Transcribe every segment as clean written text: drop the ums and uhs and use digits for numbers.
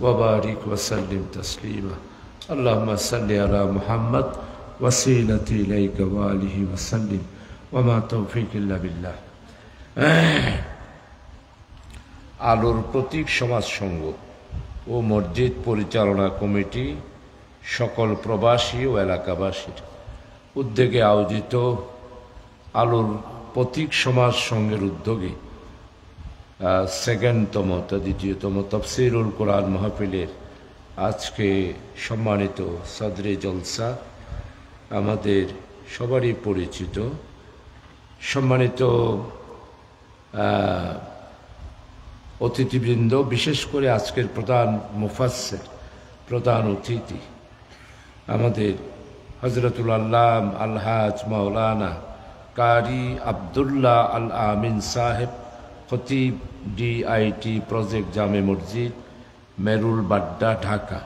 وبارك وسلم تسليما اللهم صل على محمد وسيلتي إليك وآله وسلم وما توفيق إلا بالله আলোর প্রতীক সমাজ সংঘ ও মসজিদ পরিচালনা কমিটি সকল প্রবাসী ও এলাকাবাসীর উদ্যোগে আয়োজিত আলোর প্রতীক সমাজ সংঘের উদ্যোগে দ্বিতীয়তম তাফসীরুল কোরআন মাহফিলের আজকে সম্মানিত সদরে জলসা আমাদের সবারই পরিচিত সম্মানিত অতিথিবৃন্দ, বিশেষ করে আজকের প্রধান মুফাসসির প্রধান অতিথি আমাদের হযরতুল আল্লাম আলহাজ মাওলানা কারি আব্দুল্লাহ আল আমিন সাহেব, খতিব ডিআইটি প্রজেক্ট জামে মসজিদ মেরুল বাড্ডা ঢাকা,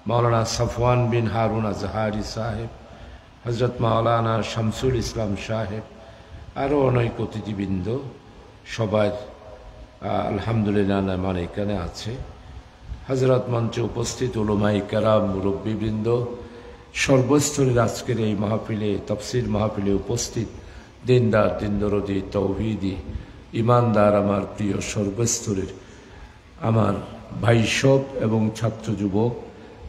মাওলানা সাফওয়ান বিন হারুন আজহারি সাহেব, হযরত মাওলানা শামসুল ইসলাম সাহেব, আরও অনেক অতিথিবৃন্দ সবাই আলহামদুলিল্লাহ মানে এখানে আছে। হযরত মঞ্চে উপস্থিত উলামায়ে কেরাম, মুরব্বীবৃন্দ, সর্বস্তরের আজকের এই মাহফিলে তাফসীর মাহফিলে উপস্থিত দিনদার দিনদরদি তৌহিদি ইমানদার আমার প্রিয় সর্বস্তরের আমার ভাই সব এবং ছাত্র যুবক,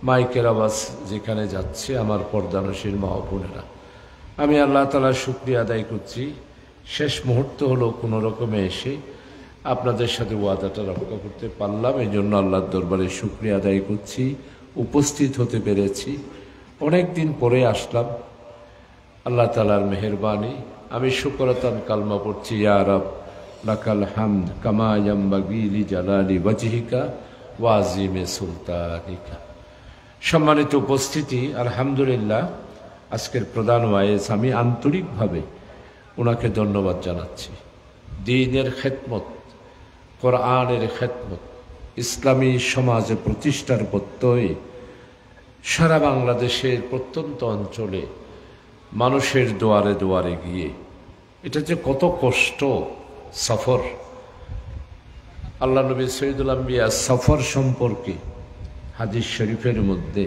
মাইকের আওয়াজ যেখানে যাচ্ছে আমার পর্দানশীল মা বোনেরা, আমি আল্লাহ তাআলার শুকরিয়া আদায় করছি। শেষ মুহূর্ত হলো কোনো রকমে এসে আপনাদের সাথে ওয়াদাটা রক্ষা করতে পারলাম, এই জন্য আল্লাহর দরবারে শুকরিয়া আদায় করছি। উপস্থিত হতে পেরেছি, অনেক দিন পরে আসলাম, আল্লাহ তাআলার মেহেরবানি। আমি শুকরাতান কালমা পড়ছি, ইয়া রাব লাকাল হামদ কামা ইয়ামবাগি লিজালালি ওয়াজহিকা ওয়া আযীমি সুলতানিকা। সম্মানিত উপস্থিতি, আলহামদুলিল্লাহ আজকের প্রধান ওয়াইজ আমি আন্তরিকভাবে ওনাকে ধন্যবাদ জানাচ্ছি। দ্বীনের খেদমত, কোরআনের খেদমত, ইসলামী সমাজে প্রতিষ্ঠার প্রত্যয়ে সারা বাংলাদেশের প্রত্যন্ত অঞ্চলে মানুষের দুয়ারে দুয়ারে গিয়ে এটা যে কত কষ্ট সফর। আল্লাহ নবী সৈয়দুল আম্বিয়া সফর সম্পর্কে হাদিস শরীফের মধ্যে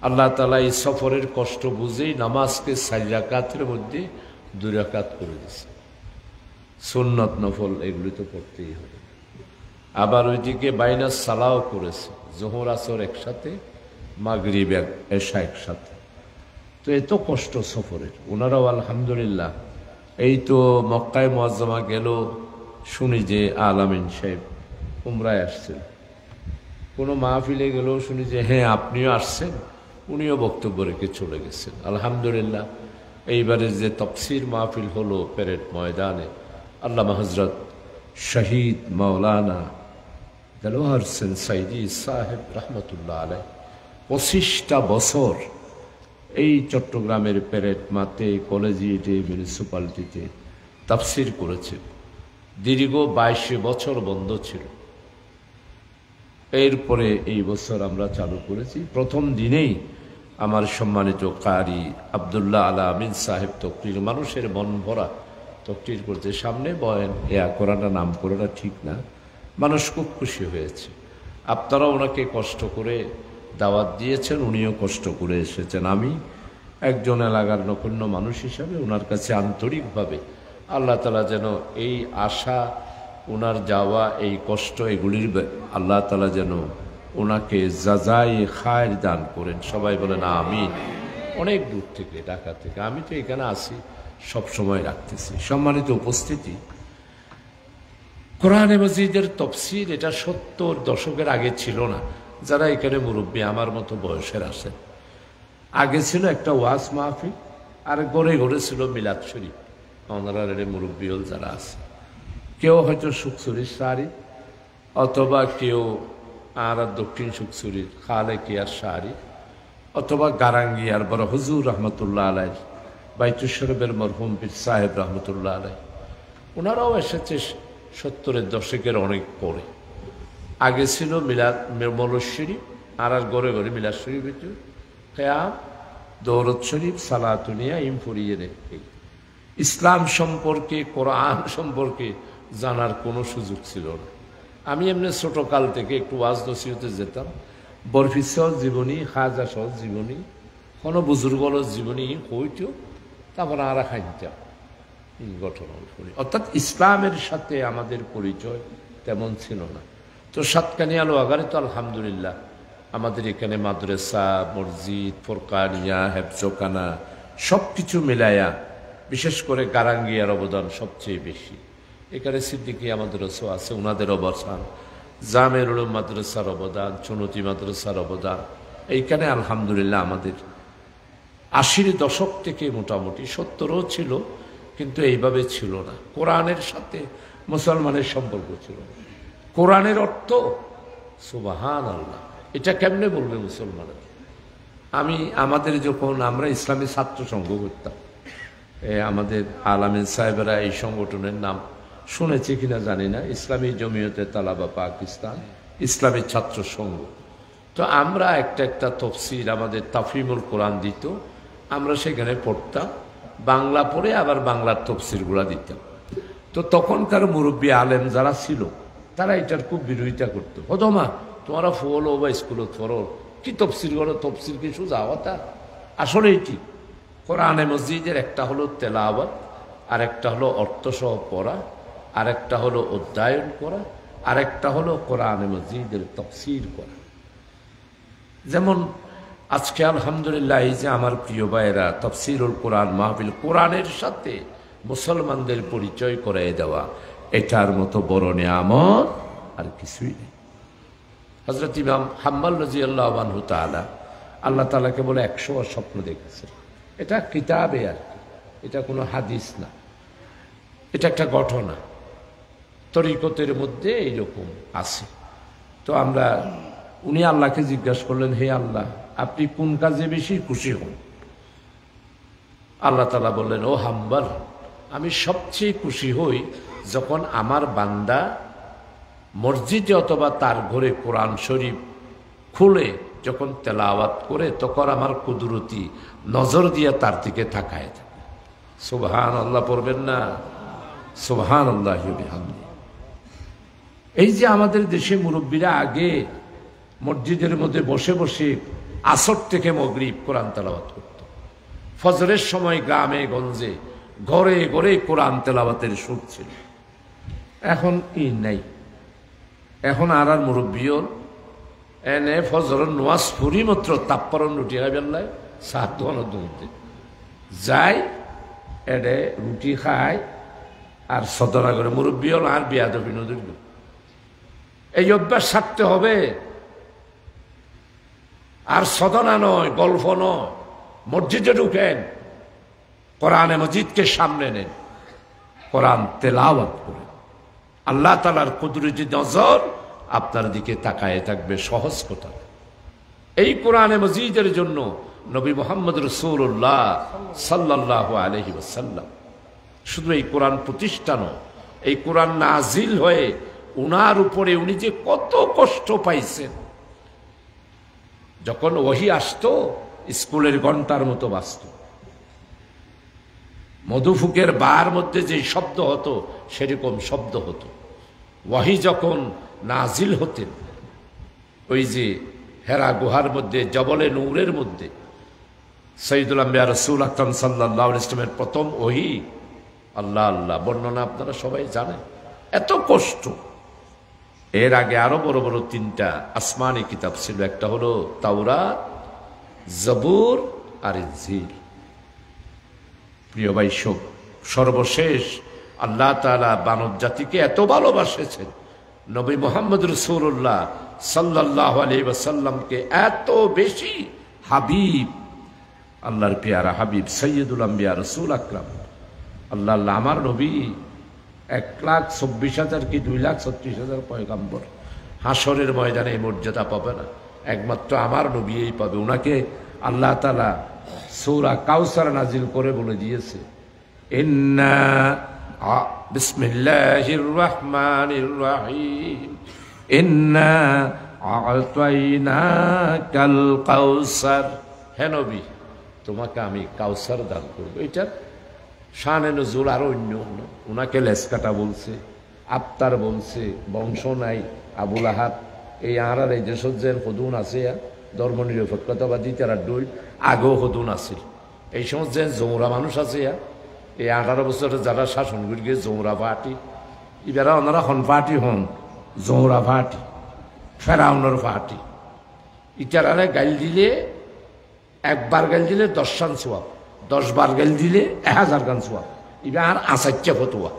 আল্লাহ তাআলা এই সফরের কষ্ট বুঝেই নামাজকে 4 রাকাতের মধ্যে 2 রাকাত করে দিয়েছে। সুন্নত নফল এগুলি তো পড়তেই হবে। আবার ওইদিকে বাইনা সালাও করেছে, জোহর আসর একসাথে, মাগরিব এশা একসাথে। তো এত কষ্ট সফরের, ওনারাও আলহামদুলিল্লাহ এই তো মক্কায় মুআজ্জামা গেল, শুনি যে আলামিন সাহেব উমরায় আসছেন। কোনো মাহফিলে গেলেও শুনি যে হ্যাঁ আপনিও আসছেন, উনিও বক্তব্য রেখে চলে গেছেন। আলহামদুলিল্লাহ এইবারে যে তাফসীর মাহফিল হলো প্যারেড ময়দানে, আল্লামা হযরত শহীদ মাওলানা দেলোয়ার হোসেন সাইদি সাহেব রহমতুল্লাহ আলাইহ 25টা বছর এই চট্টগ্রামের প্যারেড মাঠে, কলেজিয়েটে, মিউনিসিপ্যালিটিতে তাফসীর করেছেন। দীর্ঘ 22 বছর বন্ধ ছিল, এরপরে এই বছর আমরা চালু করেছি। প্রথম দিনেই আমার সম্মানিত কারি আব্দুল্লাহ আল আমিন সাহেব তকরির, মানুষের মন ভরা তকরির করতে, সামনে বয়ান করাটা নাম করাটা ঠিক না, মানুষ খুব খুশি হয়েছে। আপনারা ওনাকে কষ্ট করে দাওয়াত দিয়েছেন, উনিও কষ্ট করে এসেছেন। আমি একজন এলাকার নগণ্য মানুষ হিসাবে ওনার কাছে আন্তরিকভাবে আল্লাহ তাআলা যেন এই আশা, ওনার যাওয়া, এই কষ্ট, এগুলির আল্লাহ তাআলা যেন ওনাকে জাযায়ে খায়র দান করেন। সবাই বলেন আমিন। অনেক দূর থেকে, ঢাকা থেকে, আমি তো এখানে আসি সব সময় রাখতেছি। সম্মানিত উপস্থিতি, কোরআনে মজিদের তফসির এটা 70 দশকের আগে ছিল না। যারা এখানে মুরব্বী আমার মতো বয়সের আসেন, আগে ছিল একটা ওয়াজ মাহফিল, আর গড়ে গড়ে ছিল মিলাদ শরীফ। ওনারা মুরব্বী হল যারা আছে, কেউ হয়তো সুকসুরির শাড়ি, অথবা কেউ আর দক্ষিণ সুকসুরির খালে কিয়ার শাড়ি, অথবা গারাঙ্গিয়ার বড় হুজুর রহমতুল্লাহ আলাইহ, বাইতুল শরীফের মরহুম পীর সাহেব রহমতুল্লাহ আলাইহ, ওনারাও এসেছে 70-এর দশকের অনেক পরে। আগে ছিল মিলাদ মৌলুদ শরীফ, আর গড়ে গড়ে মিলাদ শরীফ, কিয়াম, দৌলত শরীফ, সালাতুনিয়া, ইমফুরিয়ে রেখে ইসলাম সম্পর্কে, কোরআন সম্পর্কে জানার কোনো সুযোগ ছিল না। আমি এমনি ছোটকাল থেকে একটু ওয়াজ নসিহতে যেতাম, বরফি সহ জীবনী, খাজা সহ জীবনী, কোনো বুজুর্গর জীবনী হইতো, তারপর আর খাইতাম এই ঘটনা শুনি। অর্থাৎ ইসলামের সাথে আমাদের পরিচয় তেমন ছিল না। তো সাতকানিয়া লোহাগারে তো আলহামদুলিল্লাহ আমাদের এখানে মাদ্রাসা, মসজিদ, ফোরকানিয়া, হেফজোখানা সব কিছু মিলাইয়া বিশেষ করে গারাঙ্গিয়ার অবদান সবচেয়ে বেশি। এখানে সিদ্দিকিয়া মাদ্রাসা আছে, ওনাদের অবস্থান, জামের উলুম মাদ্রাসার অবদান, চুনতি মাদ্রাসার অবদান। এইখানে আলহামদুলিল্লাহ আমাদের 80-র দশক থেকে মোটামুটি 70ও ছিল, কিন্তু এইভাবে ছিল না। কোরআনের সাথে মুসলমানের সম্পর্ক ছিল। কোরআনের অর্থ সুবহান আল্লাহ, এটা কেমনে বলবে মুসলমানের? আমাদের যখন আমরা ইসলামী ছাত্র সংঘ করতাম, আমাদের আলামিন সাহেবেরা এই সংগঠনের নাম শুনেছে কিনা জানি না, ইসলামী জমিয়তে তালাবা পাকিস্তান ইসলামী ছাত্র সংঘ। তো আমরা একটা তফসির আমাদের তাফহিমুল কোরআন দিত, আমরা সেখানে পড়তাম, বাংলা পড়ে আবার বাংলার তফসিরগুলা দিতাম। তো তখনকার মুরব্বী আলেম যারা ছিল তারা এটার খুব বিরোধিতা করতো। হতো মা তোমরা ফলো বা স্কুলত ফরো কি তফসির করো, তফসির কিছু যাওয়াটা আসলে এটি কোরআনে মসজিদের একটা হলো তেলাওয়াত, আর একটা হলো অর্থসহ পড়া, আর একটা হলো অধ্যয়ন করা, আর একটা হলো কোরআনে মসজিদের তফসির করা। যেমন আজকে আলহামদুলিল্লাহ এই যে আমার প্রিয় ভাইয়েরা তফসিরুল কোরআন মাহফিল, কোরআনের সাথে মুসলমানদের পরিচয় করে দেওয়া, এটার মতো বড় নিয়ামত আর কিছুই নেই। হযরত ইমাম হাম্মাল রাদিয়াল্লাহু আনহু তাআলা আল্লাহ তাআলাকে বলে 100 স্বপ্ন দেখেছে। এটা কিতাবে আর কি, এটা কোনো হাদিস না, এটা একটা ঘটনা তরিকতের মধ্যে এইরকম আছে। তো উনি আল্লাহকে জিজ্ঞাসা করলেন, হে আল্লাহ আপনি কোন কাজে বেশি খুশি হন? আল্লাহ তাআলা বললেন, ও হাম্বাল, আমি সবচেয়ে খুশি হই যখন আমার বান্দা মসজিদে অথবা তার ঘরে কোরআন শরীফ খুলে যখন তেলাওয়াত করে, তখন আমার কুদরতি নজর দিয়ে তার দিকে তাকায় থাকে। সুবহানাল্লাহ পড়বেন না? সুবহানাল্লাহি ওয়া বিহামদিহি। এই যে আমাদের দেশে মুরব্বীরা আগে মসজিদের মধ্যে বসে বসে আসর থেকে মাগরিব কোরআন তেলাওয়াত করত, ফজরের সময় গ্রামে গঞ্জে ঘরে ঘরে কোরআন তেলাওয়াতের সুর ছিল। এখন কি নাই, এখন আর মুরব্বীও এনে ফজর নোয়াজ ফুরি মাত্র তাপ্পরন রুটি খাইবেন লাই সাত দোকানে যাই, এডে রুটি খায় আর সদনা করে মুরব্বীও আর বিয়াদবি নদীর। এই অভ্যাস ছাড়তে হবে। আর সদনা নয়, গল্প নয়, মসজিদে ঢুকেন, কোরআনে মজিদকে সামনে নেন, কোরআন তেলাওয়াত করেন, আল্লাহ তাআলার কুদরতি নজর আপনার দিকে তাকায় থাকবে। সহজ কথা। এই কোরআনে মজিদের জন্য নবী মুহাম্মদ রাসূলুল্লাহ সাল্লাল্লাহু আলাইহি ওয়াসাল্লাম শুধু এই কোরআন প্রতিষ্ঠা নয়, এই কোরআন নাজিল হয়ে উনার উপরে উনি যে কত কষ্ট পাইছেন। যখন ওহী আসতো স্কুলের ঘন্টার মতো বাজতো, মধুফুকের বার মধ্যে যে শব্দ হতো সেরকম শব্দ হতো। ওহী যখন নাজিল হতেন, ওই যে হেরা গুহার মধ্যে জবলে নূরের মধ্যে সাইয়্যিদুল আম্বিয়া রাসূল আকরাম সাল্লাল্লাহু আলাইহি ওয়াসাল্লামের প্রথম ওহী, আল্লাহ আল্লাহ বর্ণনা আপনারা সবাই জানেন। এত কষ্ট। এর আগে আরো বড় বড় 3টা আসমানি কিতাব ছিল, একটা হলো তাওরাত, জবুর আর ইনজিল। প্রিয় ভাই, সর্বশেষ আল্লাহ তাআলা মানব জাতিকে এত ভালোবাসেছেন, নবী মুহাম্মদ রাসূলুল্লাহ সাল্লাল্লাহু আলাইহি ওয়াসাল্লামকে এত বেশি হাবিব, আল্লাহর পেয়ারা হাবিব সাইয়্যিদুল আম্বিয়া রাসূল আকরাম, আল্লাহ আল্লাহ আমার নবী 1,24,000 কি 2,36,000 পয়গম্বর হাসরের ময়দানে এই মর্যাদা পাবে না, একমাত্র আমার নবীই পাবে। ওনাকে আল্লাহ তাআলা সূরা কাউসার নাজিল করে বলে দিয়েছে, ইন্না বিসমিল্লাহির রহমানির রহিম ইন্না আ'তাইনাকাল কাউসার। হে নবী, তোমাকে আমি কাউসার দান করব। এটার শানে নজুল আরো অন্য অন্য। ওনাকে লেসকাটা বলছে, আফতার বলছে বংশ নাই আবুল আহাব এই আঁরার এই যে সজ্জের হদুন আছে ধর্ম নিরপেক্ষতাবাদী তারা ডই আগেও হদুন আছিল এই সমস্ত যে জৌরা মানুষ আছে এই 18 বছরে যারা শাসন করে গিয়ে জৌরা পার্টি এবারা ওনারা হন পার্টি হন জৌরা পার্টি ফেরাউনের পার্টি ইটারারে গাইল দিলে একবার গাইল দিলে 10 রান সোয়াব 10 বার গাইল দিলে 1000 গান সোয়াব এবার আসাচ্চা ফতুয়া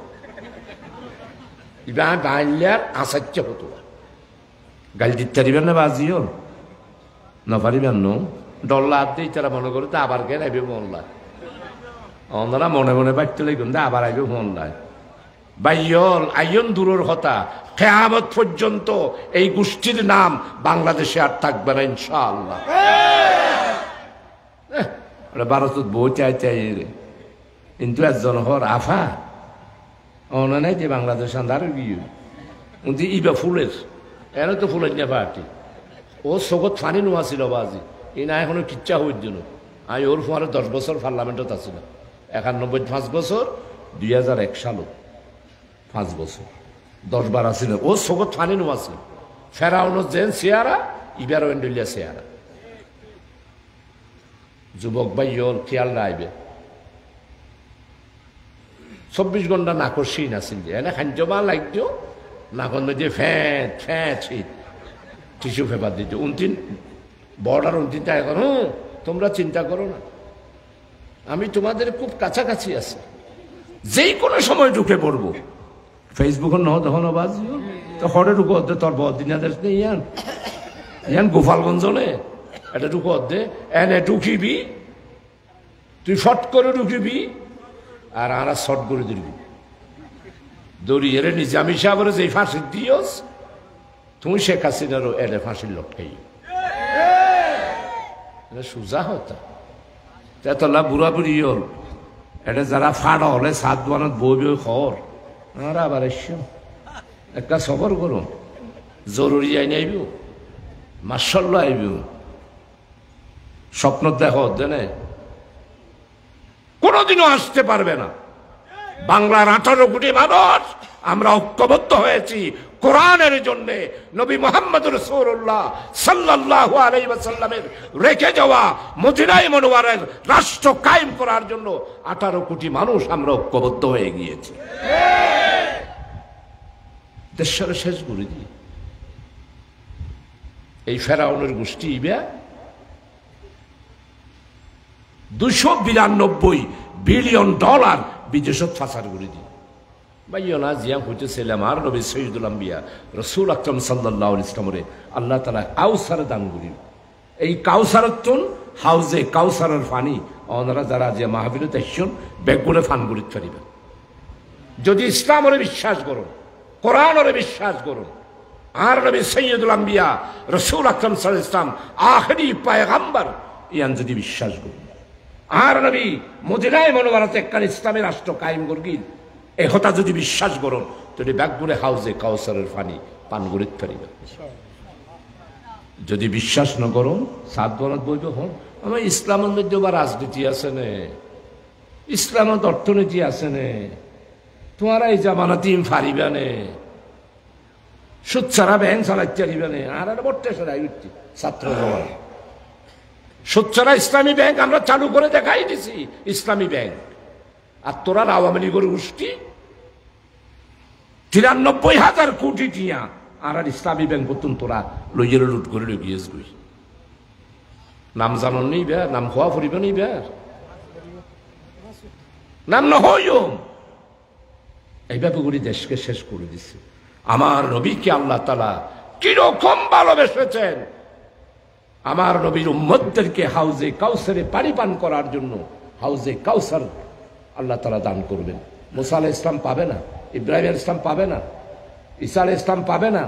এবার গাইলার আসাচ্চা ফতুয়া গাইল দিতে পারিবেন না বাজিও না পারিবেন নো ডল্লা দিয়ে তারা মনে করে তো আবার কে আইবে মহল্লায় ওনারা মনে মনে বাড়তে লাগবেন আবার আইবে মহল্লায় বাইয়ল আইন দূরের কথা কিয়ামত পর্যন্ত এই গোষ্ঠীর নাম বাংলাদেশে আর থাকবে না ইনশাআল্লাহ ভারতত বউ চাই চাই রে কিন্তু একজন হর আফা অনা নাই যে বাংলাদেশ আন্ধার গিয়ে কিন্তু ইবা ফুলের এনে তো ফুলের না পার্টি ও চকত ফানি নোয়া ছিল বাজি এই না এখনো কিচ্ছা হইর জন্য আমি ওর ফোয়ারে 10 বছর পার্লামেন্টত আছিল 91 5 বছর 2001 সালত 5 বছর 10 বার আছিল ও চকত ফানি নোয়া ছিল ফেরাউনের যেন চেয়ারা ইবারও এন্ডলিয়া চেয়ারা যুবক ভাই ওর খেয়াল রাখবে 24 ঘন্টা নাকর সিন আছিল যে এনে খাঞ্জমা লাগতো নাকর মধ্যে ফ্যাট ফ্যাট শীত টিস্যু পেপার দিত 29 বর্ডার 29টা এখন তোমরা চিন্তা করো না আমি তোমাদের খুব কাছাকাছি আছি যেই কোনো সময় ঢুকে পড়বো ফেসবুক তখন বাজিও তো হরে ঢুকো অর্ধে তোর বদিনাদের নেই ইয়ান গোপালগঞ্জ এটা ঢুকো অর্ধে এনে ঢুকিবি তুই শর্ট করে ঢুকিবি আর আরা শর্ট করে দিবি দড়িয়ে নিজামী সাহেবের যে ফাঁসি দিওস তুমি শেখ হাসিনারও এনে ফাঁসির লটকাই সোজা হতা তেতলা বুড়া বুড়ি হল এটা যারা ফাড়া হলে 7 বানত বই বই খর আর আবার এসো একটা সবর করো জরুরি আইন আইব মার্শাল্লাহ আইব স্বপ্ন দেখো দেনে কোনোদিনও আসতে পারবে না বাংলার 18 কোটি মানুষ আমরা ঐক্যবদ্ধ হয়েছি কোরআনের জন্য নবী মুহাম্মদ রাসূলুল্লাহ সাল্লাল্লাহু আলাইহি ওয়াসাল্লামের রেখে যাওয়া মদিনায়ে মুনাওয়ারার রাষ্ট্র কায়েম করার জন্য 18 কোটি মানুষ আমরা ঐক্যবদ্ধ হয়ে গিয়েছি দেশের শেষ করে দিই এই ফেরাউনের গোষ্ঠী ইবা 292 বিলিয়ন ডলার বিদেশত ফাঁসার করে দিই ভাইও না জিয়া হইতেছিলাম আর নবী সৈয়দুল আম্বিয়া রসুল আকরাম সাল্লাল্লাহু আলাইহি ওয়াসাল্লামে আল্লাহ তাআলা কাউসার দান করি এই কাউসারতন হাউজে কাউসারের পানি ওনারা যারা যে মাহফিলে আসছেন বেগুনে ফান করিতে পারিবে যদি ইসলামের বিশ্বাস করুন কোরআনের বিশ্বাস করুন আর নবী সৈয়দুল আম্বিয়া রসুল আকরাম সাল্লাল্লাহু আলাইহি ওয়াসাল্লাম আখেরি পয়গম্বর ইয়ান যদি বিশ্বাস করুন আর নবী মদিনায়ে মুনাওয়ারাতে একখান ইসলামী রাষ্ট্র কায়েম করগিল এই কথা যদি বিশ্বাস করুন তাহলে ব্যাগগুলো হাউজে কাউসারের পানি পান করিতে পারিবে যদি বিশ্বাস না করুন 7 বরাত বলবে হন আমার ইসলামের মধ্যে বা রাজনীতি আছে নে ইসলামের অর্থনীতি আছে নে তোমার এই জামানা তিন ফারিবে নে সুদ ছাড়া ব্যাংক চালাইতে পারিবে নে আর বটে সরাই উঠছি ছাত্র জমা সুদ ছাড়া ইসলামী ব্যাংক আমরা চালু করে দেখাই দিছি ইসলামী ব্যাংক আর তোরা আওয়ামী লীগের গোষ্ঠী 93,000 কোটি টিয়া আর ইসলামী ব্যাংক করতুন তোরা লইয়ের লুট করে গিয়েছ গই নাম জানন নেই বের নাম খোয়া ফুরিবে নেই বের নাম না হইও এইভাবে করে দেশকে শেষ করে দিচ্ছে আমার নবীকে আল্লাহ তাআলা কিরকম ভালোবেসেছেন আমার নবীর উম্মতদেরকে হাউজে কাউসারে পানি পান করার জন্য হাউজে কাউসার আল্লাহ তাআলা দান করবেন মুসা আলাইহিস সালাম পাবে না ইব্রাহিম আলাইহিস সালাম পাবে না ঈসা আলাইহিস সালাম পাবে না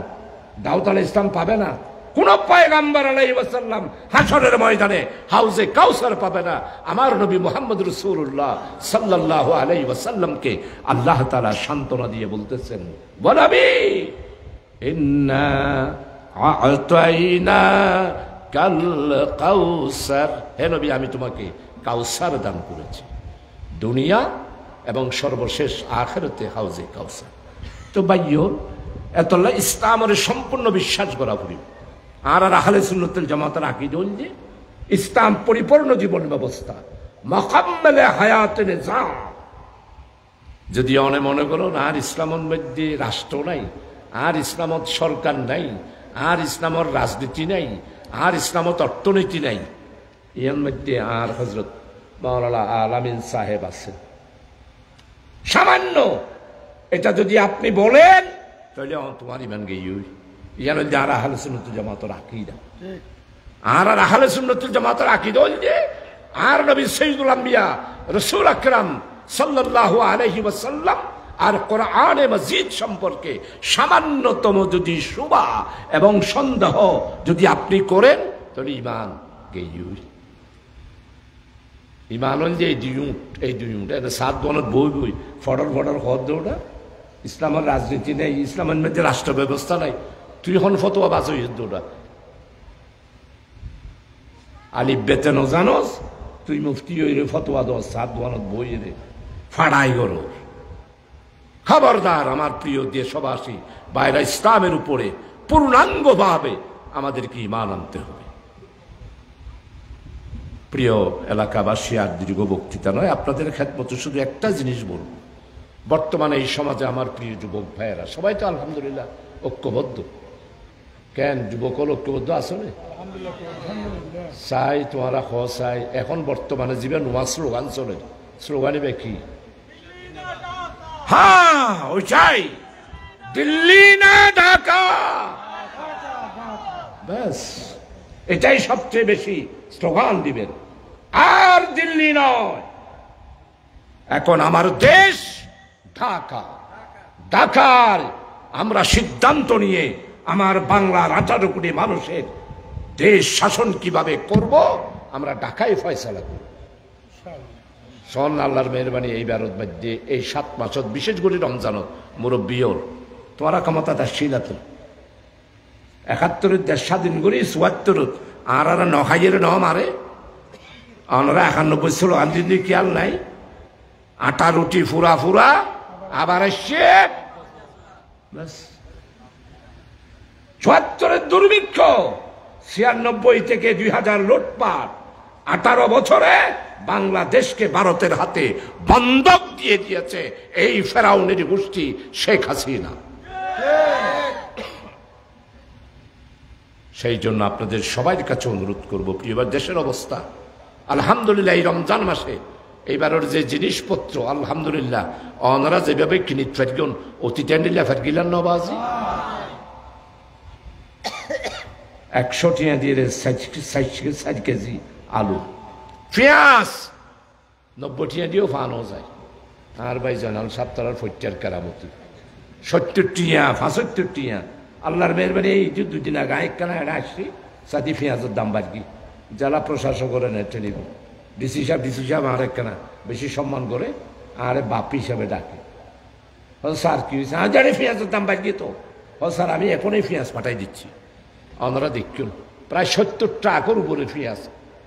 দাউদ আলাইহিস সালাম পাবে না কোন পয়গম্বর আলাইহিস সালাম হাশরের ময়দানে হাউজে কাউসার পাবে না আমার নবী মুহাম্মদ রাসূলুল্লাহ সাল্লাল্লাহু আলাইহি ওয়াসাল্লামকে আল্লাহ তাআলা সান্তনা দিয়ে বলতেছেন ওয়ালাবি ইন্না আ'তাইনা কাল কাউসার হে নবী আমি তোমাকে কাউসার দান করেছি দুনিয়া এবং সর্বশেষ আখিরাতে হাউজে কাউসার তো বাইয়র এতলা ইসলামের সম্পূর্ণ বিশ্বাস করা পড়ি আর আহলে সুন্নাতুল জামাতের আকীদা হল যে ইসলাম পরিপূর্ণ জীবন ব্যবস্থা মুকাম্মালে হায়াতুন নিজাম। যদি অনে মনে করো না আর ইসলামের মধ্যে রাষ্ট্র নাই, আর ইসলামত সরকার নাই, আর ইসলামের রাজনীতি নাই, আর ইসলামত অর্থনীতি নাই, এর মধ্যে আর হযরত মাওলানা আলামিন সাহেব আছেন সামান্য। এটা যদি আপনি বলেন তাহলে তোমার ইমান গেই ইয়ান আর আহলে সুন্নাতুল জামাতের আকীদা। আর আহলে সুন্নাতুল জামাতের আকীদা হল যে আর নবী সাইয়্যিদুল আম্বিয়া রাসূল আকরাম সাল্লাল্লাহু আলাইহি ওয়াসাল্লাম আর কোরআনে মাজিদ সম্পর্কে সামান্যতম যদি শুভা এবং সন্দেহ যদি আপনি করেন তাহলে ইমান গেই। ইমান হল যে এই দুইউট এটা সাত বনত বই বই ফটর ফটর হদ দৌড়া। ইসলামের রাজনীতি নেই, ইসলামের মধ্যে রাষ্ট্র ব্যবস্থা নাই, তুই হন ফতোয়া বাজ দৌড়া। আলিফ বেতেন জানোস, তুই মুফতি হইলে ফতোয়া দস সাত বনত বই রে ফাড়াই করো। খবরদার আমার প্রিয় দেশবাসী বাইরে, ইসলামের উপরে পূর্ণাঙ্গভাবে আমাদেরকে ঈমান আনতে হবে। প্রিয় এলাকাবাসী, আর দীর্ঘ বক্তৃতা নয়, আপনাদের খেদমতে শুধু একটা জিনিস বলব। বর্তমানে এই সমাজে আমার প্রিয় যুবক ভাইয়েরা সবাই তো আলহামদুলিল্লাহ ঐক্যবদ্ধ। কেন যুবক হল ঐক্যবদ্ধ আসলে চাই তোমারা খ চাই। এখন বর্তমানে জীবন নোয়া স্লোগান চলে, স্লোগানই কি? হ্যাঁ ওই চাই, দিল্লি না ঢাকা, ব্যাস এটাই সবচেয়ে বেশি স্লোগান দিবেন। আর দিল্লি নয়, এখন আমার দেশ ঢাকা। ঢাকার আমরা সিদ্ধান্ত নিয়ে আমার বাংলার 18 কোটি মানুষের দেশ শাসন কিভাবে করব আমরা ঢাকায় ফয়সালা করব। সন আল্লাহর মেহরবানি এই ভারত মধ্যে এই 7 মাসত বিশেষ করে রমজানত মুরব্বীর তোমারা ক্ষমতা দাসিলা তো 71 দেশ স্বাধীন করি 74 আর নখাইয়ের ন মারে আমরা 91 স্লোগান দিদি খেয়াল নাই। আটা রুটি ফুরা ফুরা আবার এসছে 74 দুর্ভিক্ষ, 96 থেকে 2000 লুটপাট, 18 বছরে বাংলাদেশকে ভারতের হাতে বন্ধক দিয়ে দিয়েছে এই ফেরাউনের গোষ্ঠী শেখ হাসিনা। সেই জন্য আপনাদের সবার কাছে অনুরোধ করবো, প্রিয়বার দেশের অবস্থা আলহামদুলিল্লাহ এই রমজান মাসে এইবারের যে জিনিসপত্র আলহামদুলিল্লাহ অনারা যেভাবে কিনিত ফেরগুন অতীতে নিলে ফেরগিলান নবাজি 100 টাকা দিয়ে 60 কেজি আলু, পেঁয়াজ 90 টাকা দিয়েও ফানো যায়। আর ভাই জানাল সাপ্তাহের ফৈটার কেরামতি 70 টাকা 75 টাকা। আল্লাহর মেহরবানি এই যে 2 দিন আগে একখানা আসছি সাথে পেঁয়াজের দাম বাড়ি জেলা প্রশাসক করে নেটে নিব ডিসি সাহেব আর একখানা বেশি সম্মান করে আরে বাপ হিসাবে ডাকে। স্যার কি হয়েছে? জানি পেঁয়াজের দাম বাড়ি তো স্যার আমি এখনই পেঁয়াজ পাঠাই দিচ্ছি। আমরা দেখুন প্রায় 70 টাকার উপরে পেঁয়াজ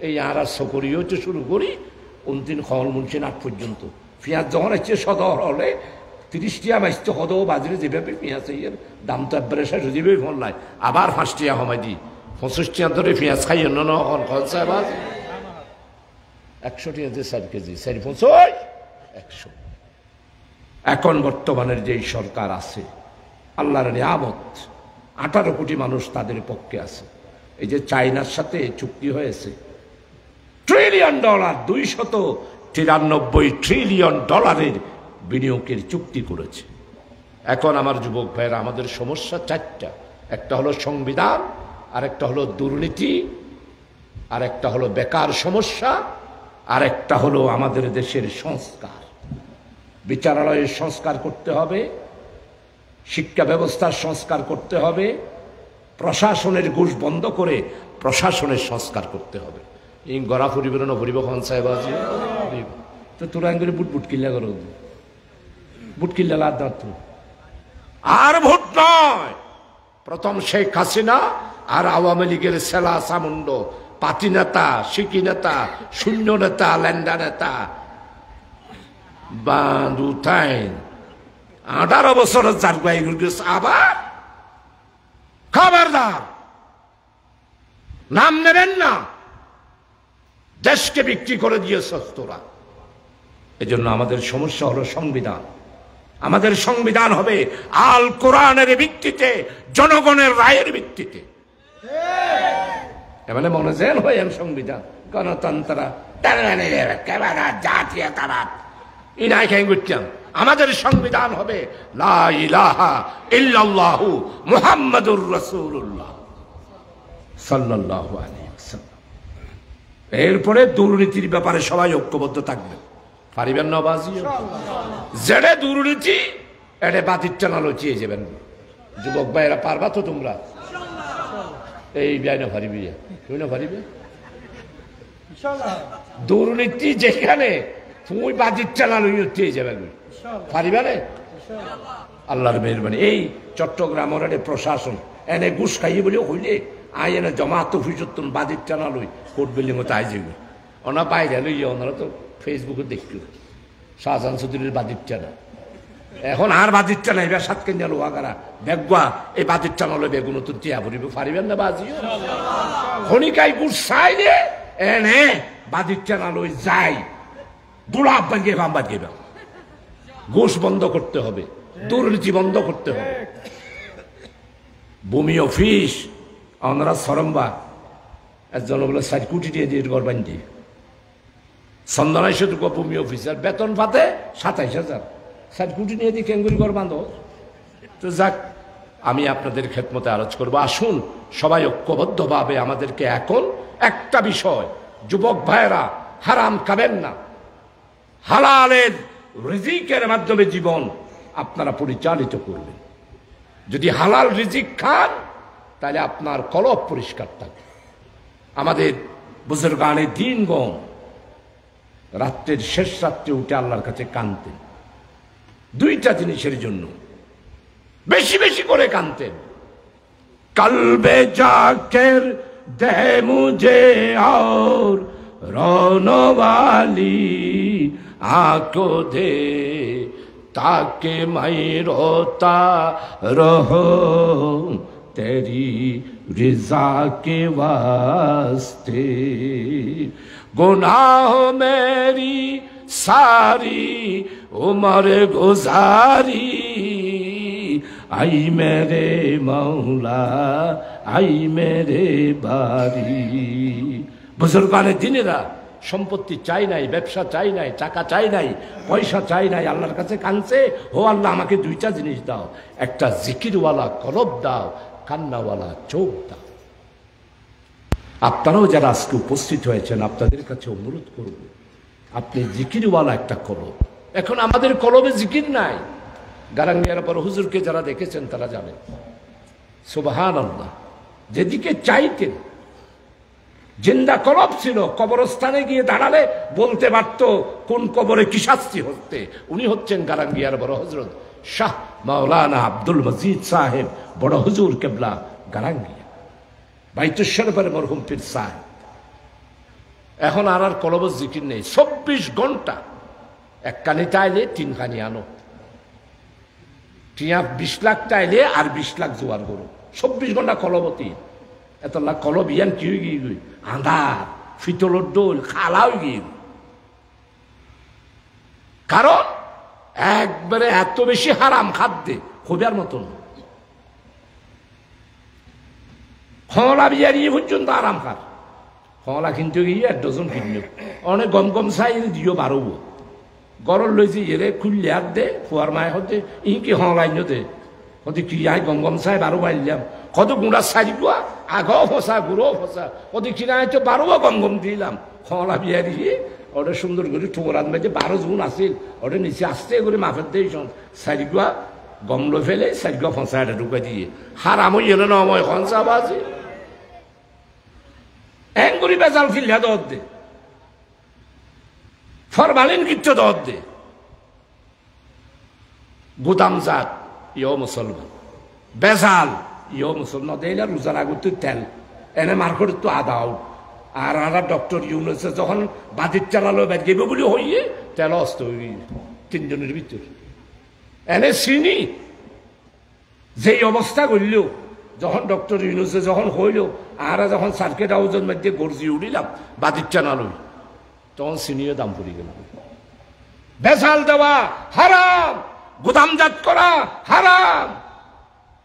এই আর সকরি হচ্ছে শুরু করি 29 খল মুন্সি নাট পর্যন্ত। পেঁয়াজ যখন হচ্ছে সদর হলে 30 টাকা বাইশতে হদও বাজারে যেভাবে পেঁয়াজ এর দাম তো একবারে শেষ হয়ে যাবে ফোন নাই আবার 5 টাকা সময় দিই 25 টাকা ধরে পেঁয়াজ খাই অন্য সাহেব 100 টাকা দিয়ে 4 কেজি 4 100। এখন বর্তমানের যেই সরকার আছে আল্লাহর নিয়ামত 18 কোটি মানুষ তাদের পক্ষে আছে। এই যে চায়নার সাথে চুক্তি হয়েছে $1 ট্রিলিয়ন 293 ট্রিলিয়ন ডলারের বিনিয়োগের চুক্তি করেছে। এখন আমার যুবক ভাইয়েরা আমাদের সমস্যা 4টা, একটা হলো সংবিধান, আর একটা হলো দুর্নীতি, আর একটা হলো বেকার সমস্যা, আর একটা হলো আমাদের দেশের সংস্কার। বিচারালয়ের সংস্কার করতে হবে, শিক্ষা ব্যবস্থার সংস্কার করতে হবে, প্রশাসনের ঘুষ বন্ধ করে প্রশাসনের সংস্কার করতে হবে। এই গড়া ফুরিবেন ভরিব খান সাহেব আছে তো তোরা করে বুট কিল্লা করো বুট কিল্লা লাদ তো আর ভোট নয়। প্রথম শেখ হাসিনা আর আওয়ামী লীগের সেলা সামুন্ড পাতি নেতা, সিকি নেতা, শূন্য নেতা, ল্যান্ডা নেতা বাঁধুতাইন 18 বছরের যার গায়ে আবার খবরদার নাম নেবেন না, দেশকে বিক্রি করে দিয়েছ তোরা। এজন্য আমাদের সমস্যা হলো সংবিধান। আমাদের সংবিধান হবে আল কোরআনের ভিত্তিতে, জনগণের রায়ের ভিত্তিতে। মানে মনে যেন হয় সংবিধান গণতন্ত্র জাতীয়তাবাদ ইনাই খাই করতাম। আমাদের সংবিধান হবে লা ইলাহা ইল্লাল্লাহু মুহাম্মাদুর রাসূলুল্লাহ সাল্লাল্লাহু আলাইহি ওয়াসাল্লাম। এরপরে দুর্নীতির ব্যাপারে সবাই ঐক্যবদ্ধ থাকবে। পারিবেন না বাজি? যেটা দুর্নীতি এটা বাতির টানা লচিয়ে যাবেন। যুবক ভাইয়েরা পারবা তো তোমরা? এই বিয়াই না পারিবি, তুই না পারিবে? দুর্নীতি যেখানে তুমি বাতির টানা লইয়ে যাবেন, পারিবা রে? আল্লাহর মেহরবানি। এই চট্টগ্রাম প্রশাসন এনে ঘুষ খাইয়ে বলে হইলে আই এনে জমাত অফিসত বাদির টানা লই কোর্ট বিল্ডিং মতো আই যাবে। ওনা বাইরে লইয়া ওনারা তো ফেসবুকে দেখল শাহজাহান চৌধুরীর বাদির টানা। এখন আর বাদির টানা এবার 7 কেঞ্জা লোহা গারা বেগুয়া এই বাদির টানা লই বেগুন তো টিয়া ভরিব। পারিবেন না বাজিও? খনিকাই ঘুষ চাইলে এনে বাদির টানা লই যাই দুলাপ বাগিয়ে ভাম বাগিয়ে। ঘুষ বন্ধ করতে হবে, দুর্নীতি বন্ধ করতে হবে। ভূমি অফিস আমরা সরম্বা একজন বলে 60 কোটি দিয়ে দিয়ে ঘর বান্ধি সন্দনাই সেটুকু ভূমি অফিসার বেতন পাতে 27,000, 60 কোটি নিয়ে দিয়ে কেঙ্গুরি ঘর বাঁধো। তো যাক, আমি আপনাদের খেদমতে আরজ করবো, আসুন সবাই ঐক্যবদ্ধভাবে আমাদেরকে এখন একটা বিষয়, যুবক ভাইয়েরা হারাম খাবেন না, হালালের রিজিকের মাধ্যমে জীবন আপনারা পরিচালিত করবেন। যদি হালাল রিজিক খান তাহলে আপনার কলব পরিষ্কার থাকবে। আমাদের বুজুর্গানে দিনগণ রাত্রের শেষ রাত্রে উঠে আল্লাহর কাছে কাঁদতেন 2টা জিনিসের জন্য, বেশি বেশি করে কাঁদতেন। কলবে জাকের দে মুঝে और রনওয়ালি आंखों दे ताकि मैं रोता रहूं तेरी रिजा के वास्ते। गुनाह मेरी सारी उम्र गुजारी आई मेरे मौला आई मेरे बारी। बुजुर्गाने दिनेरा সম্পত্তি চাই নাই, ব্যবসা চাই নাই, টাকা চাই নাই, পয়সা চাই নাই, আল্লাহর কাছে কাঁদছে, ও আল্লাহ আমাকে 2টা জিনিস দাও, একটা জিকিরওয়ালা কলব দাও, কান্নাওয়ালা চোখ দাও। আপনারাও যারা আজকে উপস্থিত হয়েছেন আপনাদের কাছে অনুরোধ করব, আপনি জিকিরওয়ালা একটা কলব। এখন আমাদের কলবে জিকির নাই। গারাঙ্গিয়ার পর হুজুরকে যারা দেখেছেন তারা জানেন, সুবহানাল্লাহ, যেদিকে চাইতেন জিন্দা কলব ছিল, কবরস্থানে গিয়ে দাঁড়ালে বলতে পারত কোন কবরে কি শাস্তি হচ্ছে। উনি হচ্ছেন গারাঙ্গিয়ার বড় হজরত শাহ মাওলানা আব্দুল মজিদ সাহেব বড় হুজুর কেবলা গারাঙ্গিয়া বাইতুশরফের মরহুম পীর সাহেব। এখন আর কলব জিকির নেই। 24 ঘন্টা এক কানি চাইলে 3 কানি আনো, টিয়া 20 লাখ চাইলে আর 20 লাখ জোয়ার করো। 24 ঘন্টা কলবতী এত লাখ কলব ইয়ান কি হয়ে গিয়ে আন্ধার ফিতলর দোল খালাও গিয়ে। কারণ একবারে এত বেশি হারাম খাদ্যে খোঁজার মতন খলা বিয়ারিয়ে পর্যন্ত আরাম খার খলা কিনতে গিয়ে 1 ডজন কিনল। অনেক গম গম চাই দিও 12 গরল লইছি এরে খুললে হাত দে ফুয়ার মায় হতে ই কি হলাইন দে হতে কি আই গম গম চাই 12 বাইলাম কত গুঁড়া সারি গুয়া আগাও ফসা গুঁড়ো ফসা ওদের কিনা হয়তো 12 গম গম দিলাম। খলা বিয়ারিয়ে ওটা সুন্দর করে ঠোকরান মেঝে 12 জুন আসিল ওটা নিচে আস্তে করে মাফের দিয়ে সারি গুয়া গম লো ফেলে সারি গুয়া ফসা এটা ঢুকে দিয়ে হারাম এলো না আমার ফসা বাজে এন করি বেজাল ফিল্লা দর দে ফরমালিন কিচ্ছু দর দে গুদাম জাত ইয় মুসলমান বেজাল ইয় মুসলমান দিলে রোজার আগুন তো তেল এনে মার্কেট তো আদাও আর আর ডক্টর ইউনুসে যখন বাজির চালালো বেদ গেবে বলে হইয়ে তেল অস্ত 3 জনের ভিতর এনে চিনি যেই অবস্থা করল যখন ডক্টর ইউনুসে যখন হইল আর যখন সার্কিট হাউসের মধ্যে গর্জি উঠিলাম বাদিচ্ছা না লই তখন চিনিও দাম পড়ে গেল ভেজাল দেওয়া হারাম গুদামজাত করা হারাম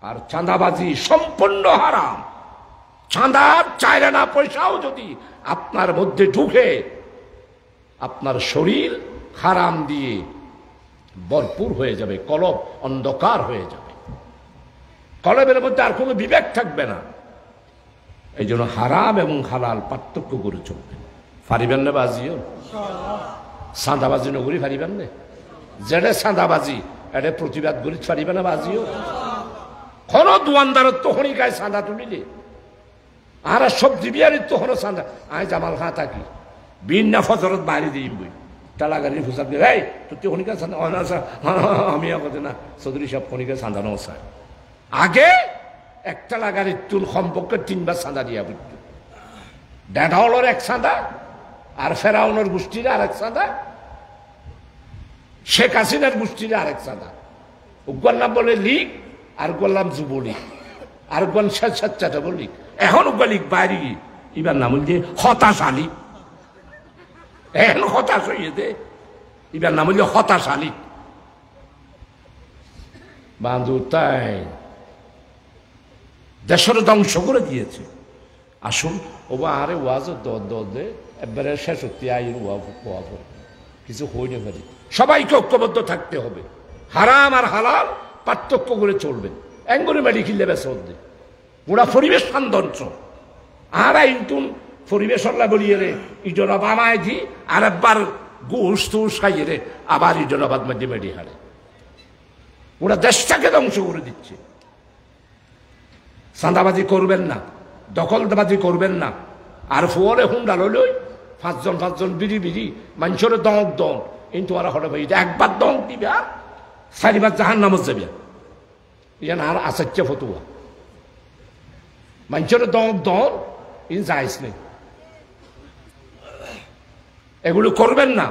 আর চাঁদাবাজি সম্পূর্ণ হারাম চাঁদার চাইরানা পয়সাও যদি আপনার মধ্যে ঢুকে আপনার শরীর হারাম দিয়ে ভরপুর হয়ে যাবে কলব অন্ধকার হয়ে যাবে কলবের মধ্যে আর কোনো বিবেক থাকবে না এই জন্য হারাম এবং হালাল পার্থক্য করে চলবে পারিবেন না বাজিও চাঁদাবাজি নগরী পারিবেন না যেটা চাঁদাবাজি এটা প্রতিবাদ করি পারিবে না বাজিও কোন দোয়ানদারের তখনই গায়ে চাঁদা তুলিলে আর সবজি বিয়ারির তখনও চাঁদা আয় জামাল খাঁ থাকি বিনা ফজরত বাইরে দিই বই টালা গাড়ির ফুসাদ দিয়ে এই তো খনিকা চাঁদা আমি আমাদের না চৌধুরী সাহেব খনিকা চাঁদা নাও চাই আগে একটা লাগারির তুল সম্পর্কে 3 বার চাঁদা দিয়া বুঝত ডেঢাওয়ালের এক চাঁদা আর ফেরাউনের গোষ্ঠীর আরেক চাঁদা শেখ হাসিনার গোষ্ঠীর আরেক চাঁদা উগ্র নাম বলে লীগ আর গোলাম যুবলীগ আর গোল স্বেচ্ছাচার লীগ এখন উগ্র লীগ বাইরে এবার নাম যে হতাশ আলী এখন হতাশ হইয়ে দে এবার নাম হইলে হতাশ আলী বান্ধু তাই দেশের ধ্বংস করে দিয়েছে আসুন ওবা আরে ওয়াজ দে একবারে শেষ হতে আইন ওয়া কিছু হইনি পারি সবাইকে ঐক্যবদ্ধ থাকতে হবে হারাম আর হালাল পার্থক্য করে চলবেন এঙ্গরে মেডিকেল লেবেছে ওদের পুরা পরিবেশ সৌন্দর্য আর ইন্টুন পরিবেশ বলিয়ে রে ইজনাব আমায় দি আর একবার গুস তুস খাইয়ে রে আবার ইজনাবাদ মধ্যে মেডি হারে ওরা দেশটাকে ধ্বংস করে দিচ্ছে চাঁদাবাজি করবেন না দখলবাজি করবেন না আর ফুয়ারে হুন্ডা লইলই 5 জন বিড়ি বিড়ি মানুষের দম দম কিন্তু ওরা হলে ভাই একবার দম দিবে আর 4 বার জাহান নামত যাবে ইয়ান আর আচার্য ফতুয়া মানুষের দম দম ইন যাইস নেই এগুলো করবেন না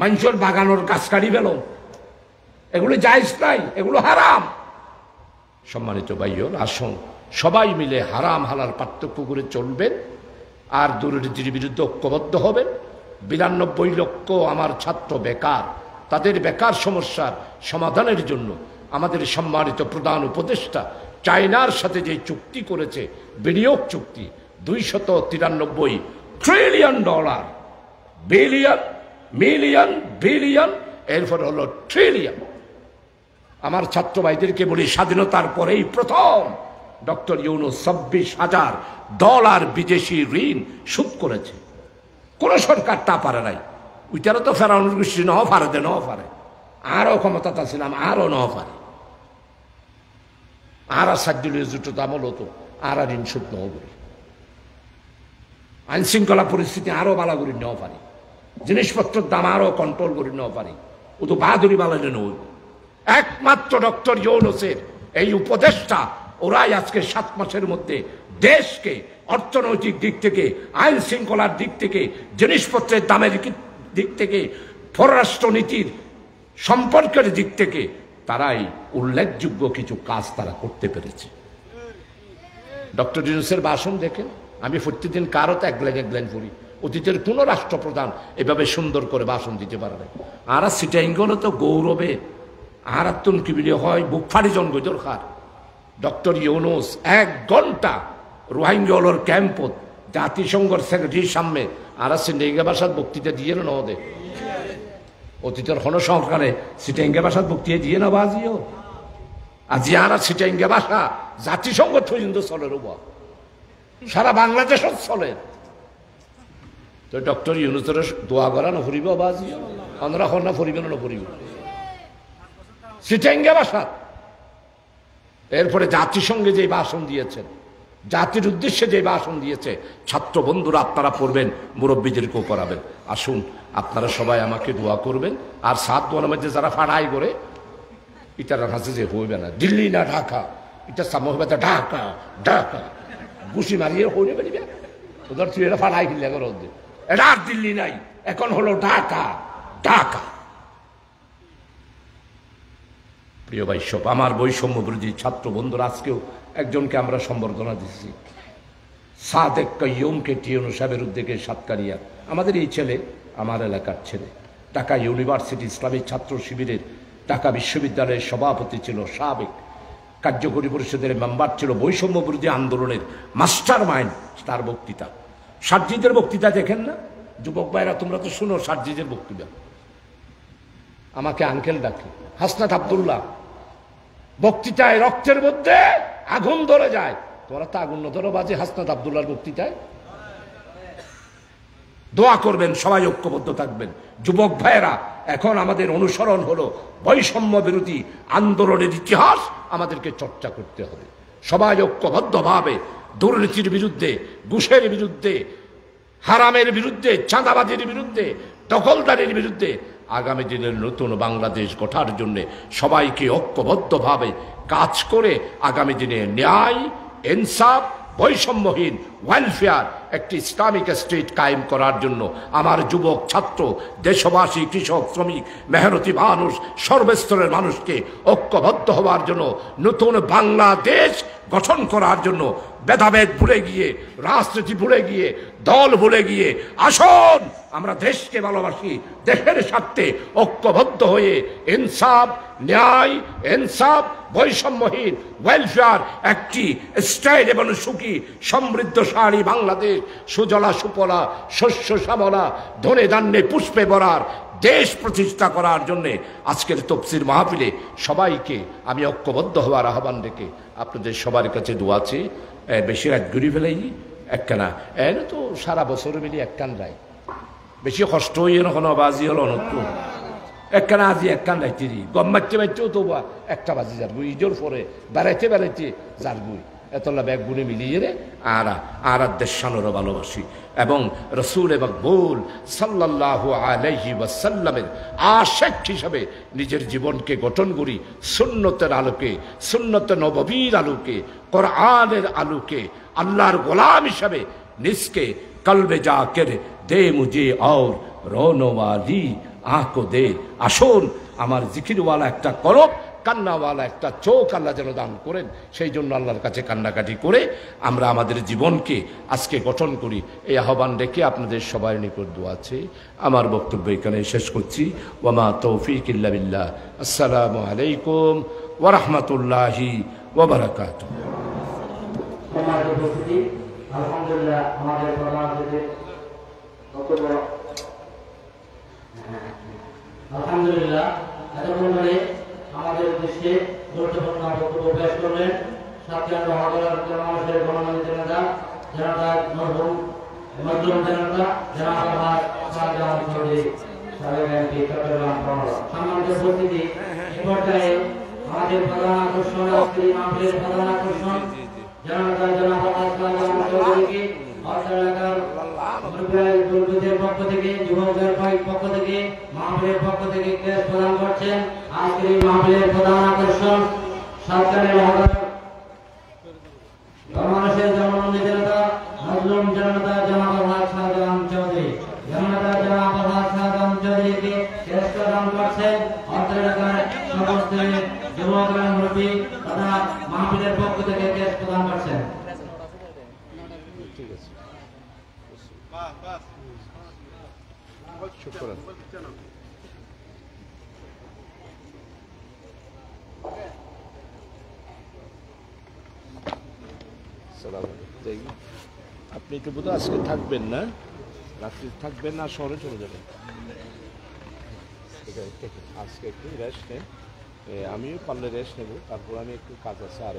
মানুষের বাগানোর গাছ কাটি পেল এগুলো যাইস নাই এগুলো হারাম সম্মানিত ভাইও আসুন সবাই মিলে হারাম হালাল পার্থক্য করে চলবেন আর দুর্নীতির বিরুদ্ধে ঐক্যবদ্ধ হবেন 92 লক্ষ আমার ছাত্র বেকার তাদের বেকার সমস্যার সমাধানের জন্য আমাদের সম্মানিত প্রধান উপদেষ্টা চায়নার সাথে যে চুক্তি করেছে বিনিয়োগ চুক্তি $293 ট্রিলিয়ন বিলিয়ন মিলিয়ন বিলিয়ন এরপর হলো ট্রিলিয়ন আমার ছাত্র ভাইদেরকে বলি স্বাধীনতার পরেই প্রথম ডক্টর ইউনূস $26,000 বিদেশি ঋণ শোধ করেছে কোন সরকার তা পারে নাই ওইটারও তো ফেরাউনের গোষ্ঠী ন পারে দে ন পারে আরো ক্ষমতা ছিলাম আরো ন পারে আর সাজ্জুলীয় জুটো আমল হতো আর ঋণ শোধ ন করি আইন শৃঙ্খলা পরিস্থিতি আরো বালা করি ন পারি জিনিসপত্রের দাম আরো কন্ট্রোল করি ন পারি ও তো বাহাদুরি বালালে নই একমাত্র ডক্টর ইউনূসের এই উপদেষ্টা ওরাই আজকে 7 মাসের মধ্যে দেশকে অর্থনৈতিক দিক থেকে আইন শৃঙ্খলার দিক থেকে জিনিসপত্রের দামের দিক থেকে পররাষ্ট্রনীতির সম্পর্কের দিক থেকে তারাই উল্লেখযোগ্য কিছু কাজ তারা করতে পেরেছে ডক্টর ইউনূসের ভাষণ দেখেন আমি প্রতিদিন কারো তো এক লাইন পড়ি অতীতের কোন রাষ্ট্রপ্রধান এভাবে সুন্দর করে ভাষণ দিতে পারে না আর সিটাইঙ্গল তো গৌরবে আর তুন কি বিলি হয় বুক ফাড়ি জন গজর খার ডক্টর ইউনূস 1 ঘন্টা রোহিঙ্গলর ক্যাম্পত জাতিসংঘের সেক্রেটারির সামনে আর সিটাইঙ্গা ভাষার বক্তৃতা দিয়ে না দে অতীতের হন সরকারে সিটাইঙ্গা ভাষার বক্তৃতা দিয়ে না বাজিও আজি আর সিটাইঙ্গা ভাষা জাতিসংঘ পর্যন্ত চলে রব সারা বাংলাদেশত চলে তো ডক্টর ইউনূসের দোয়া করা নফরিব বাজিও আমরা হন ফরিব না নফরিব সিটাইঙ্গা ভাষা এরপরে জাতিসংঘে যে ভাষণ দিয়েছেন জাতির উদ্দেশ্যে যে ভাষণ দিয়েছে ছাত্র বন্ধুরা আপনারা পড়বেন মুরব্বীদেরকেও পড়াবেন আসুন আপনারা সবাই আমাকে দোয়া করবেন আর 7 দোয়ার মধ্যে যারা ফাড়াই করে এটার কাছে যে হইবে না দিল্লি না ঢাকা এটা সামনে হবে ঢাকা ঢাকা ঘুষি মারিয়ে হইবে বেরিবে ওদের তুই এটা ফাড়াই কিনলে করো এটা আর দিল্লি নাই এখন হলো ঢাকা ঢাকা প্রিয় ভাই সব আমার বৈষম্য বিরোধী ছাত্র বন্ধুরা, আজকেও একজনকে আমরা সম্বর্ধনা দিচ্ছি, সাদেক কাইয়ুমকে টিউনো সাহেবের উদ্যোগে সাতকারিয়া। আমাদের এই ছেলে আমার এলাকার ছেলে, ঢাকা ইউনিভার্সিটি ইসলামী ছাত্র শিবিরের ঢাকা বিশ্ববিদ্যালয়ের সভাপতি ছিল, সাবেক কার্যকরী পরিষদের মেম্বার ছিল, বৈষম্য বিরোধী আন্দোলনের মাস্টার মাইন্ড। তার বক্তৃতা, সার্জিদের বক্তৃতা দেখেন না যুবক ভাইরা? তোমরা তো শুনো সার্জিদের বক্তৃতা। আমাকে আঙ্কেল ডাকে, হাসনাত আব্দুল্লাহ বক্তৃতায় রক্তের মধ্যে আগুন ধরে যায়। তোরা তো আগুন ধরো বাজে হাসনাত আব্দুল্লাহর বক্তৃতায়। দোয়া করবেন, সবাই ঐক্যবদ্ধ থাকবেন। যুবক ভাইয়েরা, এখন আমাদের অনুসরণ হলো বৈষম্য বিরোধী আন্দোলনের ইতিহাস আমাদেরকে চর্চা করতে হবে। সবাই ঐক্যবদ্ধভাবে দুর্নীতির বিরুদ্ধে, ঘুষের বিরুদ্ধে, হারামের বিরুদ্ধে, চাঁদাবাজির বিরুদ্ধে, দখলদারির বিরুদ্ধে আগামী দিনের নতুন বাংলাদেশ গড়ার জন্য সবাইকে ঐক্যবদ্ধভাবে কাজ করে আগামী দিনে ন্যায়, ইনসাফ, বৈষম্যহীন ওয়েলফেয়ার একটি ইসলামিক স্টেট কায়েম করার জন্য আমার যুবক, ছাত্র, দেশবাসী, কৃষক, শ্রমিক, মেহনতি মানুষ, সর্বস্তরের মানুষকে ঐক্যবদ্ধ হওয়ার জন্য, নতুন বাংলাদেশ গঠন করার জন্য ভেদাভেদ ভুলে গিয়ে, রাজনীতি ভুলে গিয়ে, দল ভুলে গিয়ে আসুন আমরা দেশকে ভালোবাসি, দেশের স্বার্থে ঐক্যবদ্ধ হয়ে ইনসাফ, ন্যায়, ইনসাফ, বৈষম্যহীন ওয়েলফেয়ার একটি স্টেট এবং সুখী সমৃদ্ধশালী বাংলাদেশ, সুজলা সুফলা, শস্য শ্যামলা, ধনে ধান্যে পুষ্পে ভরার দেশ প্রতিষ্ঠা করার জন্যে আজকের তফসির মাহফিলে সবাইকে আমি ঐক্যবদ্ধ হওয়ার আহ্বান রেখে আপনাদের সবার কাছে দোয়া আছে। বেশি রাত ঘুরি ফেলাই একখানা এনে তো সারা বছর মিলি একখান যায়, বেশি কষ্ট হইয়ে কোনো বাজি হলো নতুন একখানা আজি একখান রাইতেরি গম মারতে মারতেও তো একটা বাজি যার গুই, ইজোর পরে বেড়াইতে বেড়াইতে যার গুই এতলা ব্যাগ গুনে মিলিয়ে রে আর দেশানোরও ভালোবাসি এবং রসুল মকবুল সাল্লাল্লাহু আলাইহি ওয়াসাল্লামের আশিক হিসাবে নিজের জীবনকে গঠন করি সুন্নতের আলোকে, সুন্নত নববীর আলোকে, কোরআনের আলোকে, আল্লাহর গোলাম হিসাবে নিজকে কলবে জাকের দে মুঝে और रोनो वाली आंखों दे। আসুন আমার জিকিরওয়ালা একটা কলব, কান্নাওয়ালা একটা চোখ আল্লাহ যেন দান করেন। সেই জন্য আল্লাহর কাছে কান্নাকাটি করে আমরা আমাদের জীবনকে আজকে গঠন করি, এই আহ্বান রেখে আপনাদের সবার নিকট দোয়া আছে। আমার বক্তব্য এখানে শেষ করছি। ওয়ামা তৌফিক ইল্লা বিল্লাহ। আসসালামু আলাইকুম ওয়া রাহমাতুল্লাহি ওয়া বারাকাতুহু। আলহামদুলিল্লাহ, আমাদের প্রধান অতিথি বক্তব্য। আলহামদুলিল্লাহ, এতক্ষণ ধরে আমাদের উদ্দেশ্যে গুরুত্বপূর্ণ বক্তব্য পেশ করলেন সাতক্ষীরা মহানগর মানুষের গণমান্যিত নেতা জনতা মরহুম মজলুম জনতা জনাব শাহজাহান চৌধুরী সাবেক এমপি চট্টগ্রাম পৌর। সম্মানিত উপস্থিতি, এ পর্যায়ে আমাদের প্রধান আকর্ষণ, আজকের মাহফিলের প্রধান আকর্ষণ জনতা জনাব শাহজাহান চৌধুরীকে অত্র এলাকার দুর্বৃত্তের পক্ষ থেকে, যুবকদের পক্ষ থেকে, মাহফিলের পক্ষ থেকে ক্রেস প্রদান করছেন। আজকের এই মাহফিলের প্রধান আকর্ষণ সাতক্ষীরা মানুষের জনমন্দির জনতা মজলুম জনতা জনাব শাহজাহান চৌধুরী। জনতা জনাব শাহজাহান চৌধুরীকে ক্রেস প্রদান করছেন অত্র এলাকার সমস্ত যুবকরা, মুরব্বী তথা মাহফিলের পক্ষ থেকে ক্রেস প্রদান করছেন। শুকরান। আপনি তো বোধহয় আজকে থাকবেন না, রাত্রি থাকবেন না, শহরে চলে যাবেন। আজকে একটু রেস্ট নেন, আমিও পারলে রেস্ট নেব, তারপর আমি একটু কাজ আছে আর